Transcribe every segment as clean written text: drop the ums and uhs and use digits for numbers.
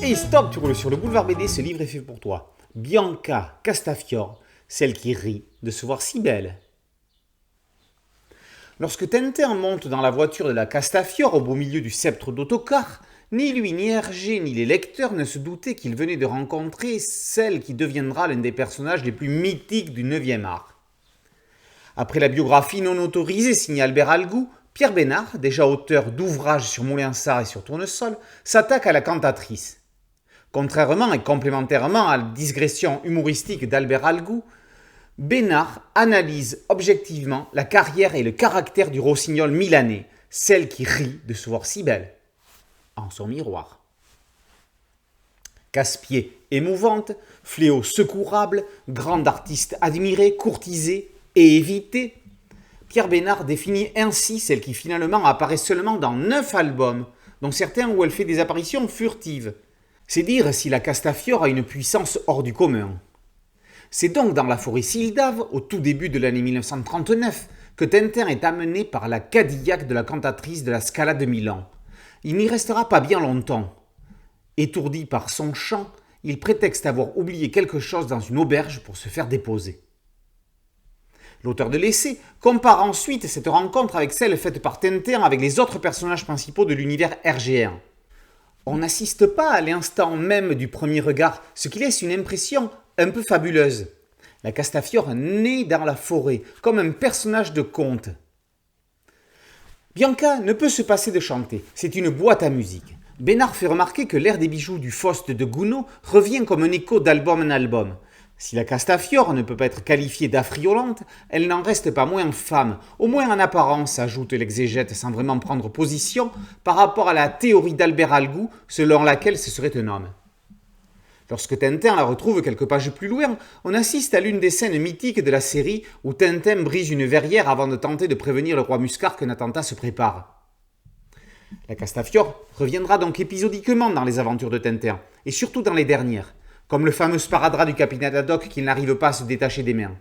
Et stop, tu roules sur le boulevard BD, ce livre est fait pour toi. Bianca Castafiore, celle qui rit de se voir si belle. Lorsque Tintin monte dans la voiture de la Castafiore au beau milieu du sceptre d'autocar, ni lui, ni Hergé, ni les lecteurs ne se doutaient qu'ils venaient de rencontrer celle qui deviendra l'un des personnages les plus mythiques du 9e art. Après la biographie non autorisée signée Albert Algou, Pierre Bénard, déjà auteur d'ouvrages sur Moulinsart et sur Tournesol, s'attaque à la cantatrice. Contrairement et complémentairement à la digression humoristique d'Albert Algou, Bénard analyse objectivement la carrière et le caractère du rossignol milanais, celle qui rit de se voir si belle, en son miroir. Casse-pied émouvante, fléau secourable, grande artiste admirée, courtisée et évitée, Pierre Bénard définit ainsi celle qui finalement apparaît seulement dans 9 albums, dont certains où elle fait des apparitions furtives. C'est dire si la Castafiore a une puissance hors du commun. C'est donc dans la forêt Sildave, au tout début de l'année 1939, que Tintin est amené par la Cadillac de la cantatrice de la Scala de Milan. Il n'y restera pas bien longtemps. Étourdi par son chant, il prétexte avoir oublié quelque chose dans une auberge pour se faire déposer. L'auteur de l'essai compare ensuite cette rencontre avec celle faite par Tintin avec les autres personnages principaux de l'univers hergéen. On n'assiste pas à l'instant même du premier regard, ce qui laisse une impression un peu fabuleuse. La Castafiore naît dans la forêt, comme un personnage de conte. Bianca ne peut se passer de chanter, c'est une boîte à musique. Bénard fait remarquer que l'air des bijoux du Faust de Gounod revient comme un écho d'album en album. Si la Castafiore ne peut pas être qualifiée d'affriolante, elle n'en reste pas moins femme, au moins en apparence, ajoute l'exégète sans vraiment prendre position par rapport à la théorie d'Albert Algou selon laquelle ce serait un homme. Lorsque Tintin la retrouve quelques pages plus loin, on assiste à l'une des scènes mythiques de la série où Tintin brise une verrière avant de tenter de prévenir le roi Muscar qu'un attentat se prépare. La Castafiore reviendra donc épisodiquement dans les aventures de Tintin, et surtout dans les dernières, comme le fameux sparadrap du capitaine Haddock qu'il n'arrive pas à se détacher des mains.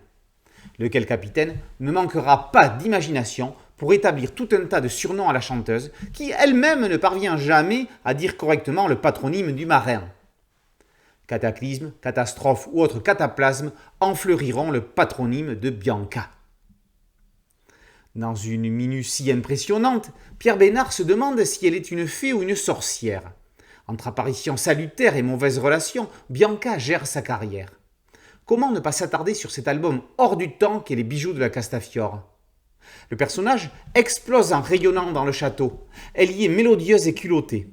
Lequel capitaine ne manquera pas d'imagination pour établir tout un tas de surnoms à la chanteuse, qui elle-même ne parvient jamais à dire correctement le patronyme du marin. Cataclysme, catastrophe ou autre cataplasme enfleuriront le patronyme de Bianca. Dans une minutie impressionnante, Pierre Bénard se demande si elle est une fée ou une sorcière. Entre apparitions salutaires et mauvaises relations, Bianca gère sa carrière. Comment ne pas s'attarder sur cet album hors du temps qu'est Les bijoux de la Castafiore ? Le personnage explose en rayonnant dans le château. Elle y est mélodieuse et culottée.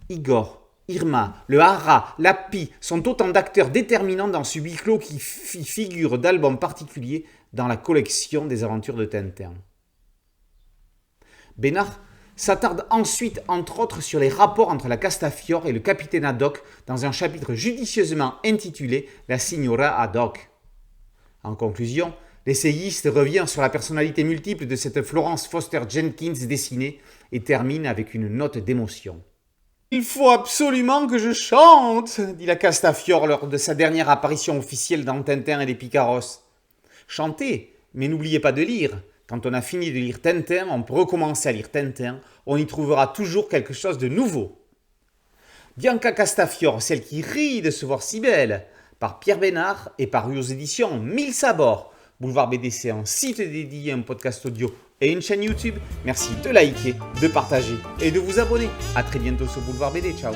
Igor, Irma, le Hara, la Pie sont autant d'acteurs déterminants dans ce huis clos qui figure d'albums particuliers dans la collection des aventures de Tintin. Bénard s'attarde ensuite entre autres sur les rapports entre la Castafiore et le capitaine Haddock dans un chapitre judicieusement intitulé « La Signora Haddock ». En conclusion, l'essayiste revient sur la personnalité multiple de cette Florence Foster Jenkins dessinée et termine avec une note d'émotion. « Il faut absolument que je chante !» dit la Castafiore lors de sa dernière apparition officielle dans Tintin et les Picaros. « Chantez, mais n'oubliez pas de lire. Quand on a fini de lire Tintin, on peut recommencer à lire Tintin. On y trouvera toujours quelque chose de nouveau. » Bianca Castafiore, celle qui rit de se voir si belle, par Pierre Bénard et paru aux éditions 1000 Sabords. Boulevard BD, c'est un site dédié, un podcast audio et une chaîne YouTube. Merci de liker, de partager et de vous abonner. A très bientôt sur Boulevard BD. Ciao.